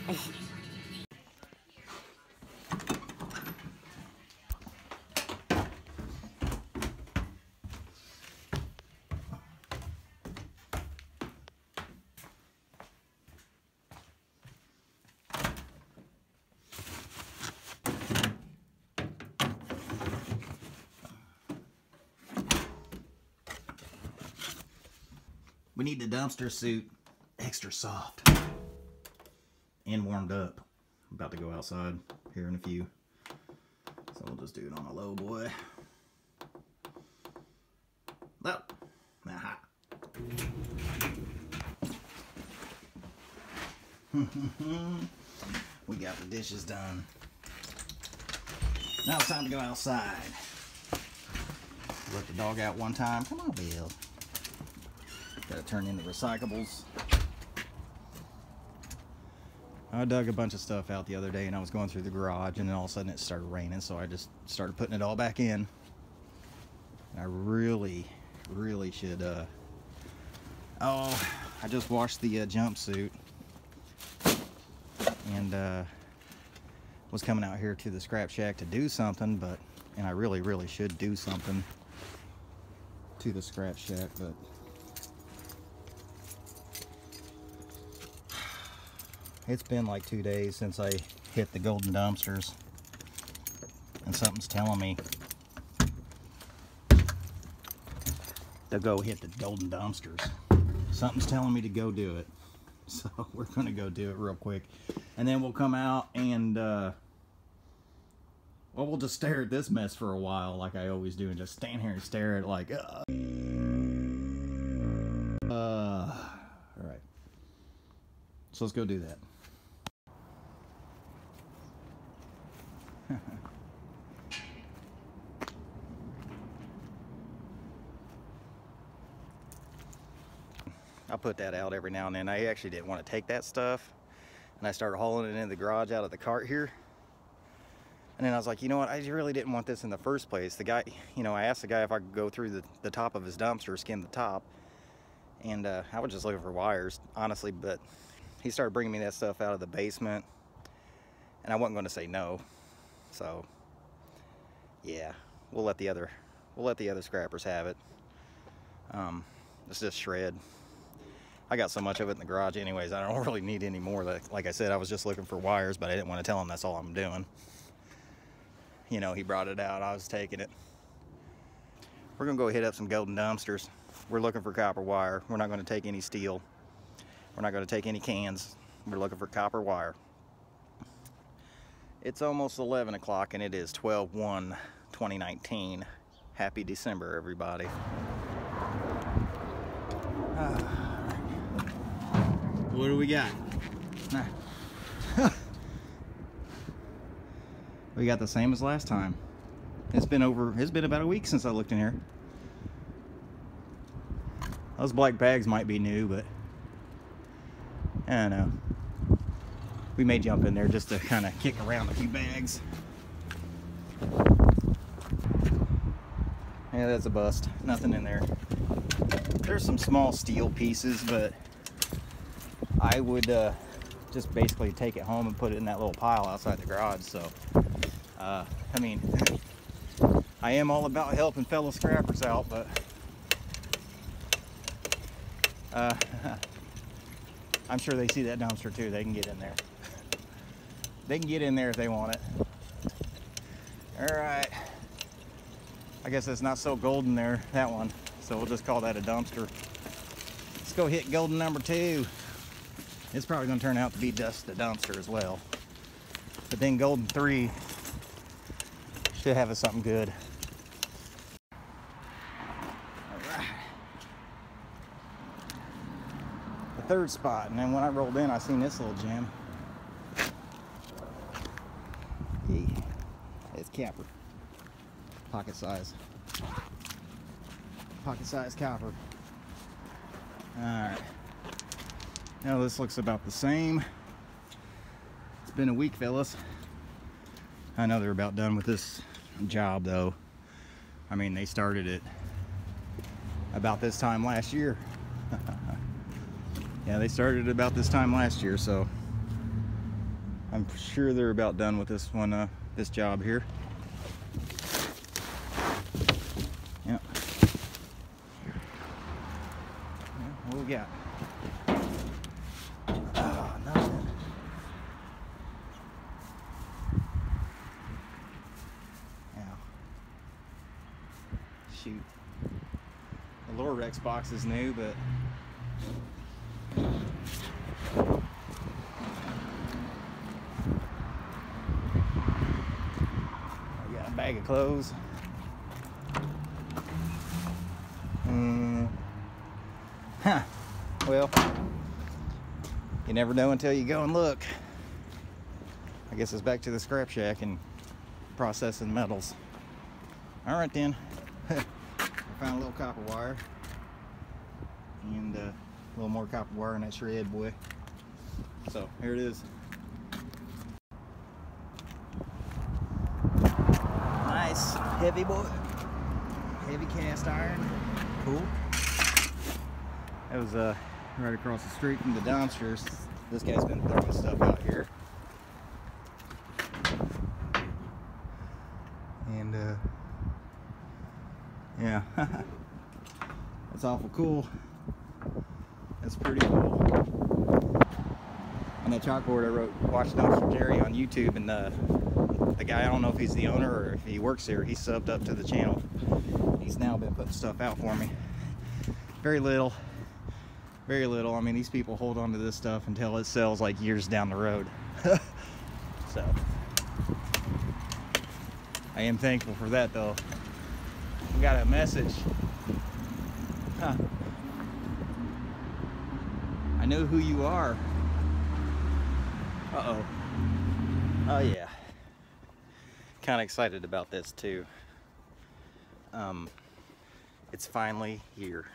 We need the dumpster suit extra soft and warmed up. I'm about to go outside here in a few. So we'll just do it on a low boy. Low. Aha. We got the dishes done. Now it's time to go outside. Let the dog out one time. Come on, Bill. Gotta turn in the recyclables. I dug a bunch of stuff out the other day and I was going through the garage and then all of a sudden it started raining, so I just started putting it all back in. And I really should, oh, I just washed the jumpsuit and was coming out here to the scrap shack to do something, and I really should do something to the scrap shack, but it's been like 2 days since I hit the golden dumpsters, and something's telling me to go hit the golden dumpsters. Something's telling me to go do it. So we're gonna go do it real quick. And then we'll come out and, well, we'll just stare at this mess for a while like I always do and just stand here and stare at it like, all right. So let's go do that. I'll put that out every now and then. I actually didn't want to take that stuff, and I started hauling it into the garage out of the cart here. And then I was like, you know what, I really didn't want this in the first place. The guy, you know, I asked the guy if I could go through the top of his dumpster, skim the top, and I was just looking for wires, honestly, but he started bringing me that stuff out of the basement, and I wasn't going to say no. So yeah, we'll let the other scrappers have it. Let's just shred. I got so much of it in the garage anyways, I don't really need any more. Like I said, I was just looking for wires, but I didn't want to tell him that's all I'm doing. You know, he brought it out, I was taking it. We're gonna go hit up some golden dumpsters. We're looking for copper wire. We're not gonna take any steel. We're not gonna take any cans. We're looking for copper wire. It's almost 11 o'clock and it is 12/1/2019. Happy December, everybody. What do we got? We got the same as last time. It's been about a week since I looked in here. Those black bags might be new, but I don't know. We may jump in there just to kind of kick around a few bags. Yeah, that's a bust. Nothing in there. There's some small steel pieces, but I would just basically take it home and put it in that little pile outside the garage. So, I mean, I am all about helping fellow scrappers out, but I'm sure they see that dumpster too. They can get in there. They can get in there if they want it. All right. I guess it's not so golden there, that one. So we'll just call that a dumpster. Let's go hit golden number 2. It's probably going to turn out to be just a dumpster as well. But then golden 3 should have us something good. All right. The third spot, and then when I rolled in, I seen this little gem. Yeah, it's copper. Pocket size. Pocket size copper. Alright. Now this looks about the same. It's been a week, fellas. I know they're about done with this job though. I mean, they started it about this time last year. Yeah, they started it about this time last year, so I'm sure they're about done with this one, this job here. Yep. Yeah, what we got? Oh, nothing. Yeah. Shoot. The lower Rex box is new, but I got a bag of clothes. Huh. Well, you never know until you go and look. I guess it's back to the scrap shack and processing metals. All right then. I found a little copper wire and a little more copper wire in that shred, boy. So here it is. Nice heavy boy, heavy cast iron. Cool. That was right across the street from the dumpsters. This guy's been throwing stuff out here. And yeah, that's awful cool. That's pretty cool. On that chalkboard I wrote, "Watch Dumpster Jerry" on YouTube, and the guy, I don't know if he's the owner or if he works here, he subbed up to the channel. He's now been putting stuff out for me. Very little. Very little. I mean, these people hold on to this stuff until it sells like years down the road. So I am thankful for that, though. We got a message. Huh. I know who you are. Uh-oh. Oh yeah. Kind of excited about this too. It's finally here.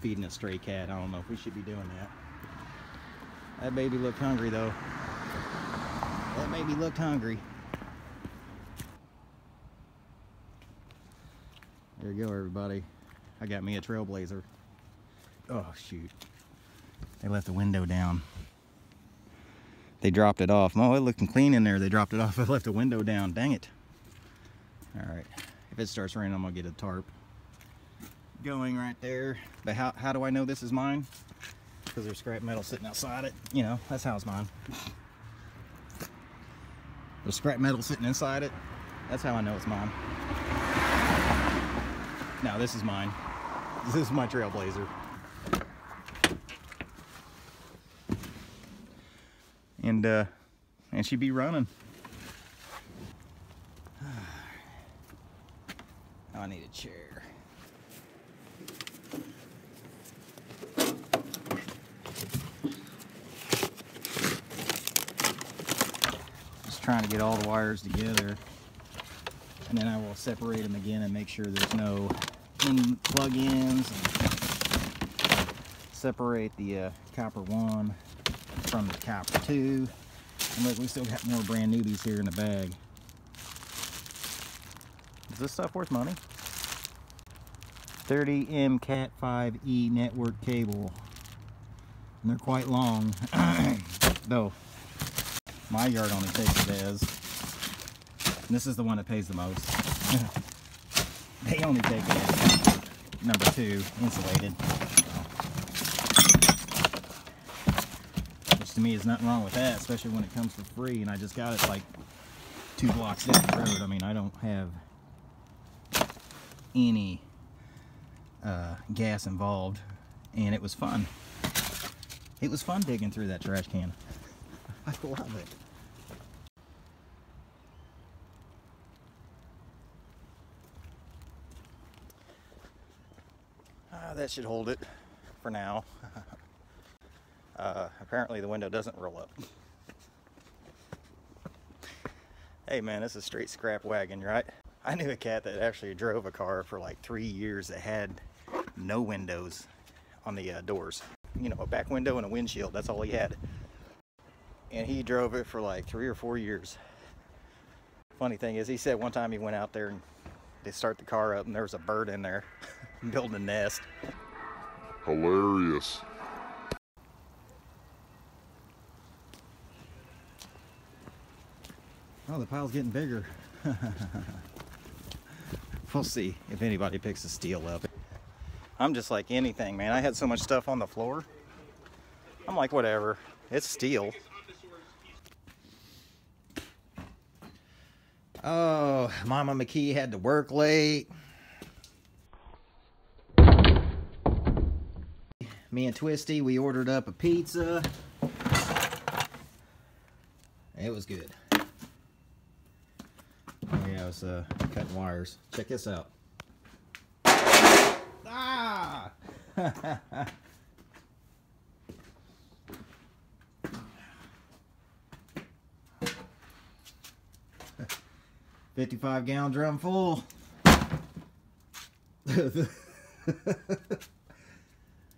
Feeding a stray cat. I don't know if we should be doing that. That baby looked hungry though. That baby looked hungry. There you go, everybody. I got me a Trailblazer. Oh shoot. They left the window down. They dropped it off. Oh, it looking clean in there. They dropped it off. I left the window down. Dang it. Alright. If it starts raining, I'm gonna get a tarp going right there. But how do I know this is mine? Because there's scrap metal sitting outside it. You know, that's how it's mine. There's scrap metal sitting inside it. That's how I know it's mine. No, this is mine. This is my Trailblazer. And she'd be running. I need a chair. Just trying to get all the wires together, and then I will separate them again and make sure there's no plug-ins. Separate the copper 1 from the copper 2. And look, we still got more brand newbies here in the bag. Is this stuff worth money? 30M Cat 5E network cable. And they're quite long. Though, my yard only takes it as. And this is the one that pays the most. They only take it as number 2, insulated. Which to me is nothing wrong with that, especially when it comes for free. And I just got it like 2 blocks down the road. I mean, I don't have any gas involved, and it was fun. It was fun digging through that trash can. I love it. That should hold it for now. Apparently the window doesn't roll up. Hey man, this is straight scrap wagon, right? I knew a cat that actually drove a car for like 3 years that had no windows on the doors. You know, a back window and a windshield, that's all he had. And he drove it for like 3 or 4 years. Funny thing is, he said one time he went out there and they start the car up and there was a bird in there building a nest. Hilarious. Oh, the pile's getting bigger. We'll see if anybody picks the steel up. I'm just like anything, man. I had so much stuff on the floor. I'm like, whatever. It's steel. Oh, Mama McKee had to work late. Me and Twisty, we ordered up a pizza. It was good. Oh yeah, I was cutting wires. Check this out. Ah! 55-gallon drum full.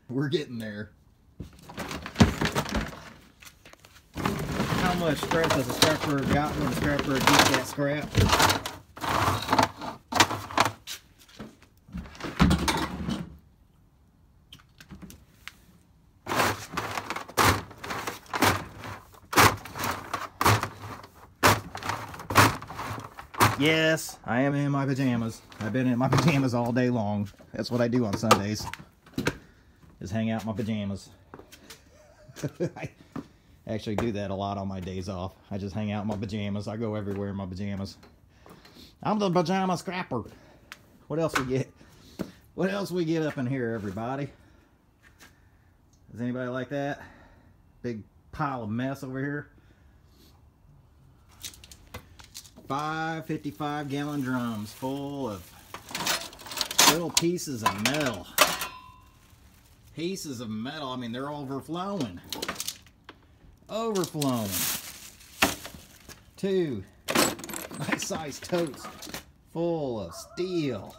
We're getting there. How much scrap does a scrapper got when a scrapper gets that scrap? Yes, I am in my pajamas. I've been in my pajamas all day long. That's what I do on Sundays. Just hang out in my pajamas. I actually do that a lot on my days off. I just hang out in my pajamas. I go everywhere in my pajamas. I'm the pajama scrapper. What else we get? What else we get up in here, everybody? Does anybody like that? Big pile of mess over here. 5 55-gallon drums full of little pieces of metal. Pieces of metal. I mean, they're overflowing. Overflowing. 2 nice-sized totes full of steel.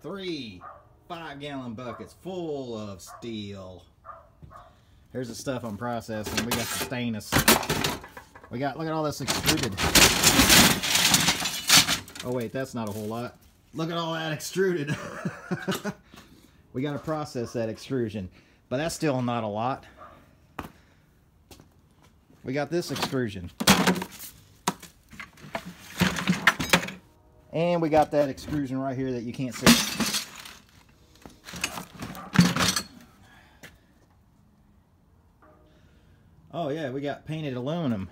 3 5-gallon buckets full of steel. Here's the stuff I'm processing. We got the stainless. We got, look at all this extruded. Oh wait, that's not a whole lot. Look at all that extruded. We got to process that extrusion, but that's still not a lot. We got this extrusion. And we got that extrusion right here that you can't see. Oh yeah, we got painted aluminum.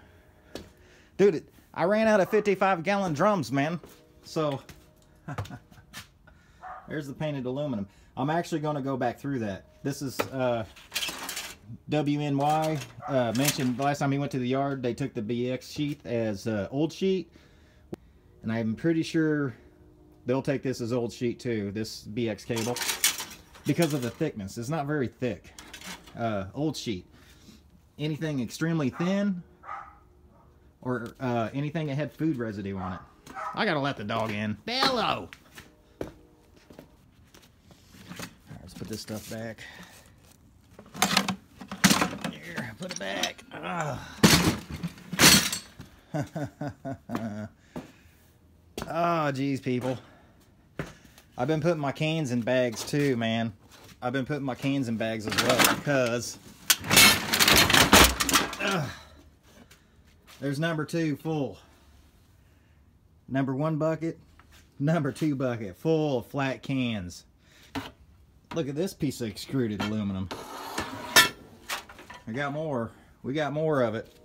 Dude, I ran out of 55-gallon drums, man. So, there's the painted aluminum. I'm actually going to go back through that. This is WNY mentioned last time he went to the yard, they took the BX sheath as old sheet. And I'm pretty sure they'll take this as old sheet too, this BX cable. Because of the thickness. It's not very thick. Old sheet. Anything extremely thin, or anything that had food residue on it. I gotta let the dog in. Bello! Alright, let's put this stuff back. Here, put it back. Oh, geez, people. I've been putting my cans in bags too, man. I've been putting my cans in bags as well because there's number 2 full. Number 1 bucket, number 2 bucket full of flat cans. Look at this piece of extruded aluminum. I got more. We got more of it.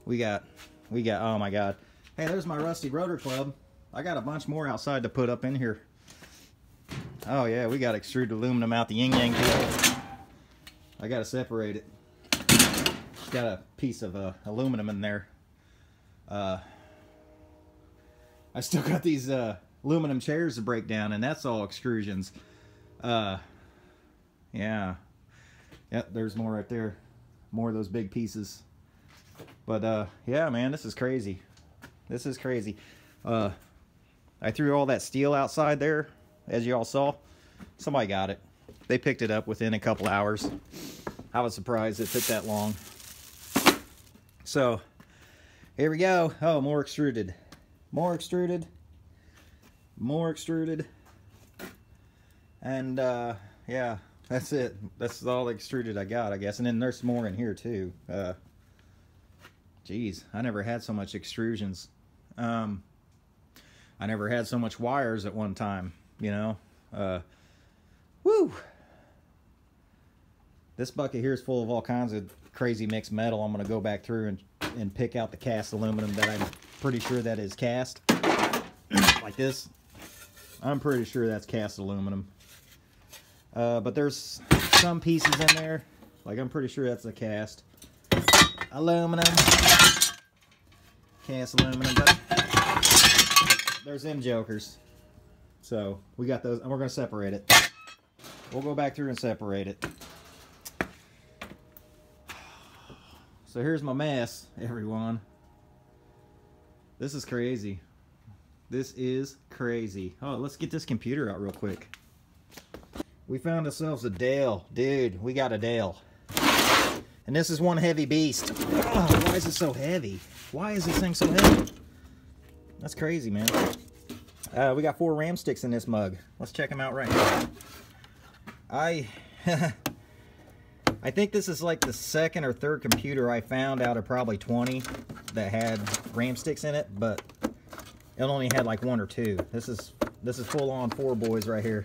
We got, oh my God. Hey, there's my rusty rotor club. I got a bunch more outside to put up in here. Oh yeah, we got extruded aluminum out the yin-yang cable. I gotta separate it. Got a piece of aluminum in there. I still got these aluminum chairs to break down, and that's all extrusions. Yeah. Yep, there's more right there. More of those big pieces. But yeah, man, this is crazy. This is crazy. I threw all that steel outside there, as you all saw. Somebody got it. They picked it up within a couple hours. I was surprised it took that long. So, here we go. Oh, more extruded. More extruded. More extruded. And, yeah, that's it. That's all extruded I got, I guess. And then there's more in here, too. Geez, I never had so much extrusions. I never had so much wires at one time, you know. Woo! This bucket here is full of all kinds of crazy mixed metal. I'm going to go back through and pick out the cast aluminum that I'm pretty sure that is cast. Like this. I'm pretty sure that's cast aluminum. But there's some pieces in there. Like, I'm pretty sure that's a cast aluminum. Cast aluminum. But there's them jokers. So, we got those. And we're going to separate it. We'll go back through and separate it. So here's my mess, everyone. This is crazy. This is crazy. Oh, let's get this computer out real quick. We found ourselves a Dale. Dude, we got a Dale. And this is one heavy beast. Oh, why is it so heavy? Why is this thing so heavy? That's crazy, man. We got 4 ram sticks in this mug. Let's check them out right now. I think this is like the second or third computer I found out of probably 20 that had ram sticks in it, but it only had like 1 or 2. This is full on 4 boys right here.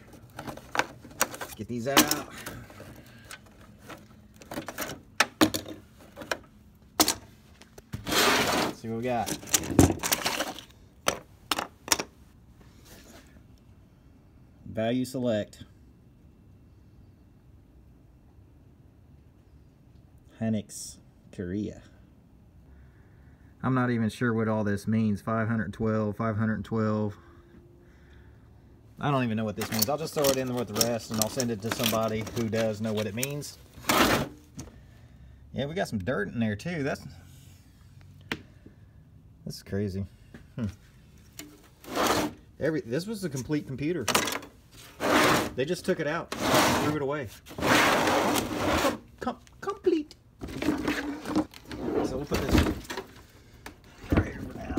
Let's get these out. Let's see what we got. Value select. Hynix, Korea. I'm not even sure what all this means. 512, 512. I don't even know what this means. I'll just throw it in with the rest and I'll send it to somebody who does know what it means. Yeah, we got some dirt in there too. That's crazy. This was a complete computer. They just took it out, threw it away. Complete. So we'll put this right here for now.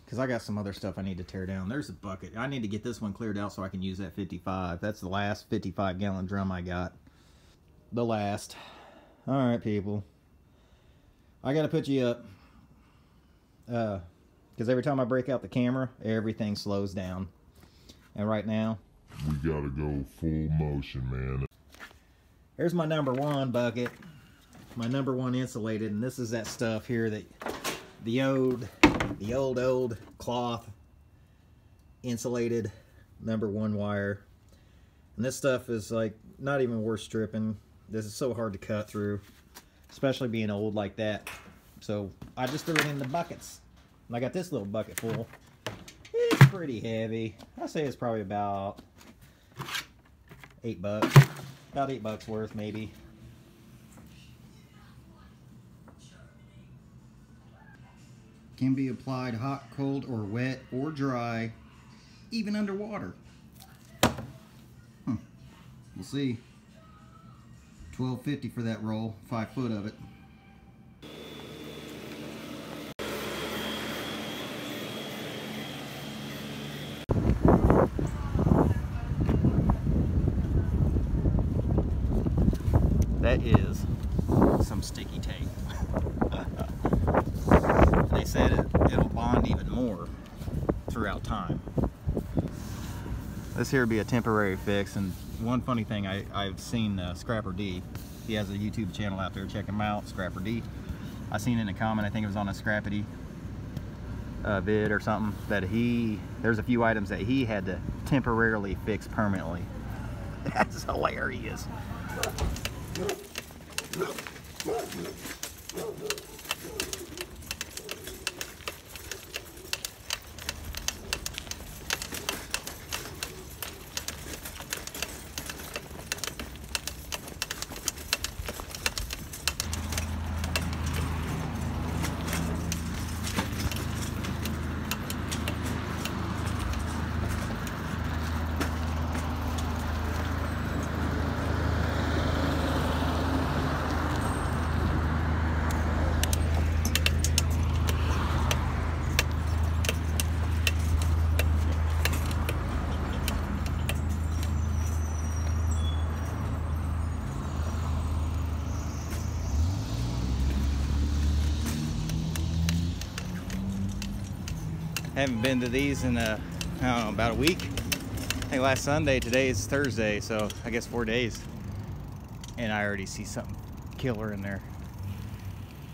Because I got some other stuff I need to tear down. There's a bucket. I need to get this one cleared out so I can use that 55. That's the last 55-gallon drum I got. The last. Alright, people. I gotta put you up. Because every time I break out the camera, everything slows down. And right now, we gotta go full motion, man. Here's my number 1 bucket. My number 1 insulated, and this is that stuff here that the old cloth insulated number 1 wire. And this stuff is like not even worth stripping. This is so hard to cut through, especially being old like that. So I just threw it in the buckets. And I got this little bucket full. It's pretty heavy. I say it's probably about $8. About $8 worth, maybe. Can be applied hot, cold, or wet, or dry, even underwater. We'll see. $12.50 for that roll, 5 foot of it. That is some sticky tape. They said it'll bond even more throughout time. This here would be a temporary fix, and one funny thing I've seen Scrapper D. He has a YouTube channel out there. Check him out, Scrapper D. I seen in a comment, I think it was on a Scrappy vid or something, that there's a few items that he had to temporarily fix permanently. That's hilarious. Haven't been to these in I don't know, about a week. I think last Sunday. Today is Thursday, so I guess 4 days. And I already see something killer in there.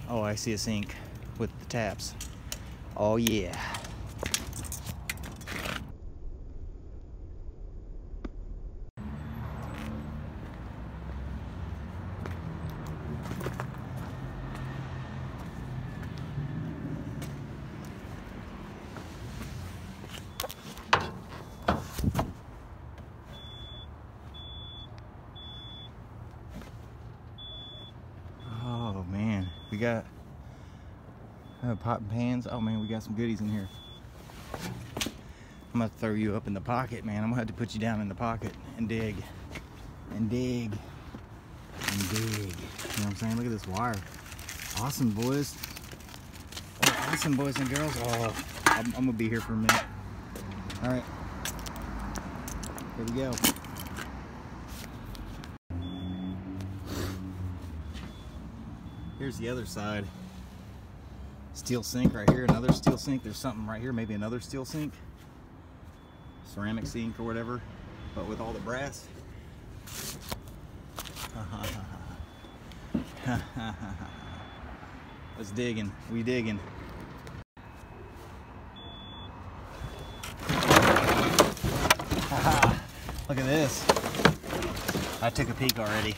Oh, I see a sink with the taps. Oh yeah. Oh man, we got pot and pans. Oh man, we got some goodies in here. I'm gonna throw you up in the pocket, man. I'm gonna have to put you down in the pocket and dig and dig and dig. You know what I'm saying? Look at this wire. Awesome, boys. Oh, awesome, boys and girls. Oh, I'm gonna be here for a minute. All right, here we go. Here's the other side. Steel sink right here, another steel sink. There's something right here, maybe another steel sink. Ceramic sink or whatever, but with all the brass. Let's digging, we digging. Look at this. I took a peek already.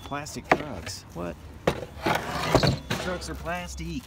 Plastic trucks. What? Trucks are plastic.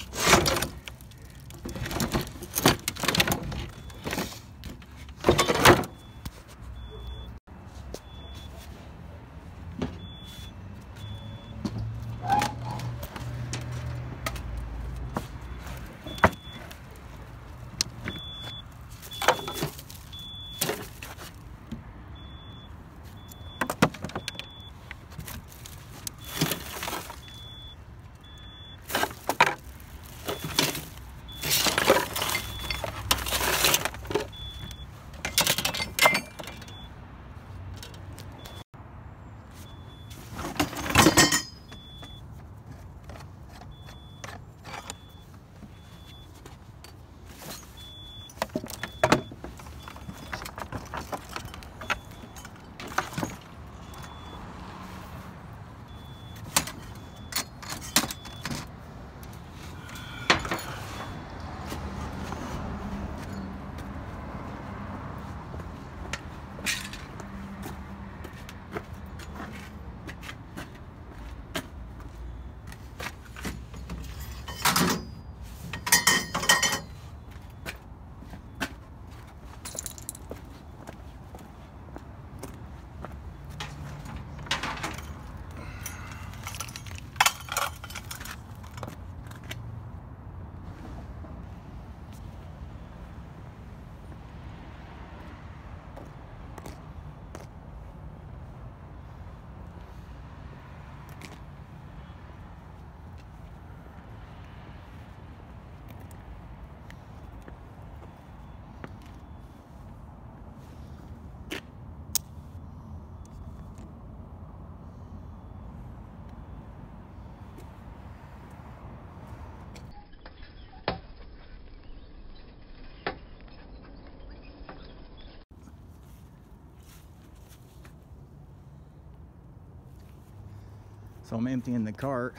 So I'm emptying the cart,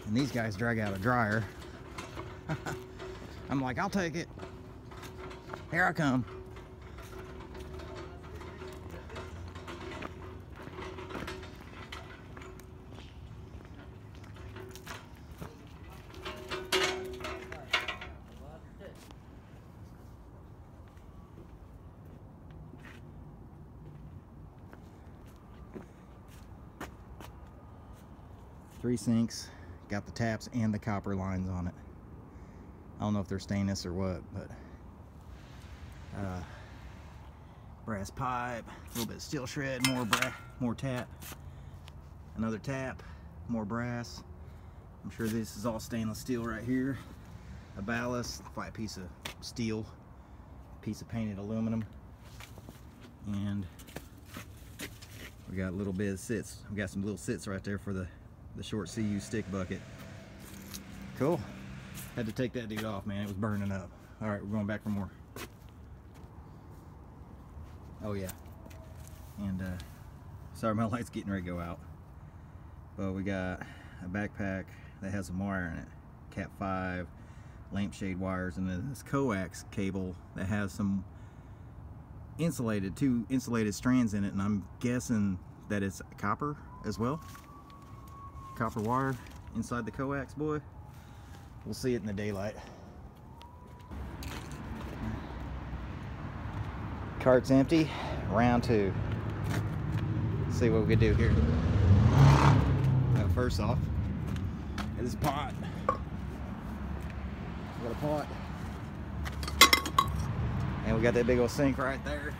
and these guys drag out a dryer. I'm like, I'll take it. Here I come. Three sinks, got the taps and the copper lines on it. I don't know if they're stainless or what, but brass pipe, a little bit of steel shred, more tap, another tap, more brass. I'm sure this is all stainless steel right here. A ballast, flat piece of steel, piece of painted aluminum, and We got a little bit of sits. We got some little sits right there for the short CU stick bucket. Cool. Had to take that dude off, man. It was burning up. All right, we're going back for more. Oh yeah. And sorry, my light's getting ready to go out. But we got a backpack that has some wire in it. Cat 5 lampshade wires, and then this coax cable that has some two insulated strands in it, and I'm guessing that it's copper as well. Copper wire inside the coax, boy. We'll see it in the daylight. Cart's empty. Round 2. Let's see what we can do here. Now, first off, this pot. We got a pot. And we got that big old sink right there.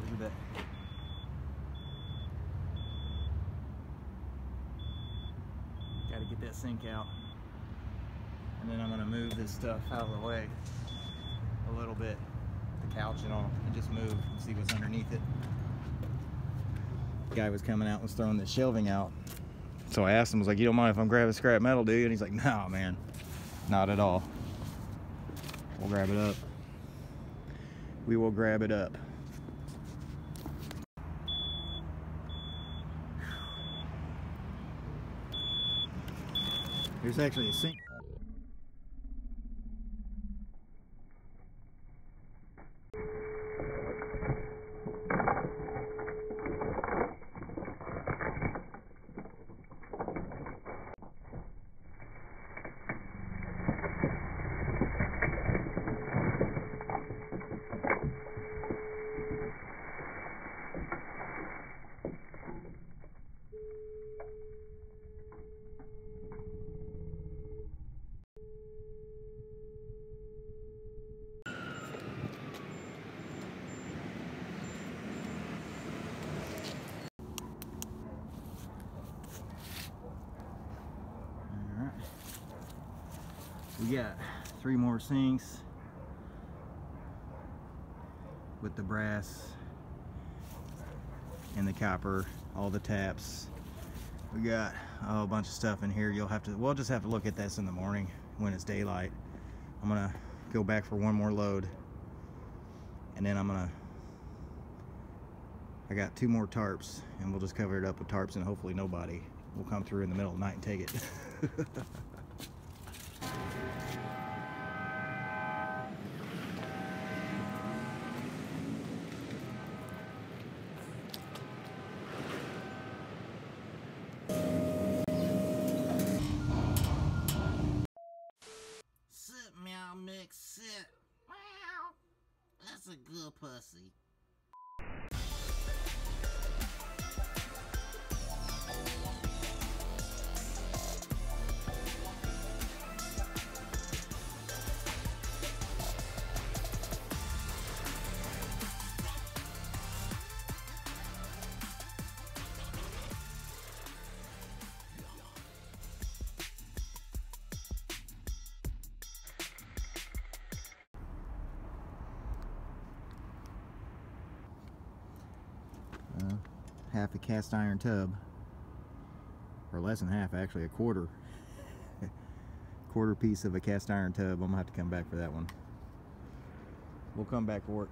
Look at that. Got to get that sink out. And then I'm going to move this stuff out of the way a little bit. The couch and all. And just move and see what's underneath it. The guy was coming out and was throwing the shelving out. So I asked him, I was like, you don't mind if I'm grabbing scrap metal, dude? And he's like, no, man. Not at all. We'll grab it up. We will grab it up. There's actually a sink. We got 3 more sinks with the brass and the copper, all the taps. We got a bunch of stuff in here. We'll just have to look at this in the morning when it's daylight. I'm gonna go back for one more load, and then I got 2 more tarps, and we'll just cover it up with tarps, and hopefully nobody will come through in the middle of the night and take it. Meow mix, sit. Meow. That's a good pussy. Half a cast iron tub, or less than half, actually, a quarter piece of a cast iron tub. I'm gonna have to come back for that one. We'll come back for it.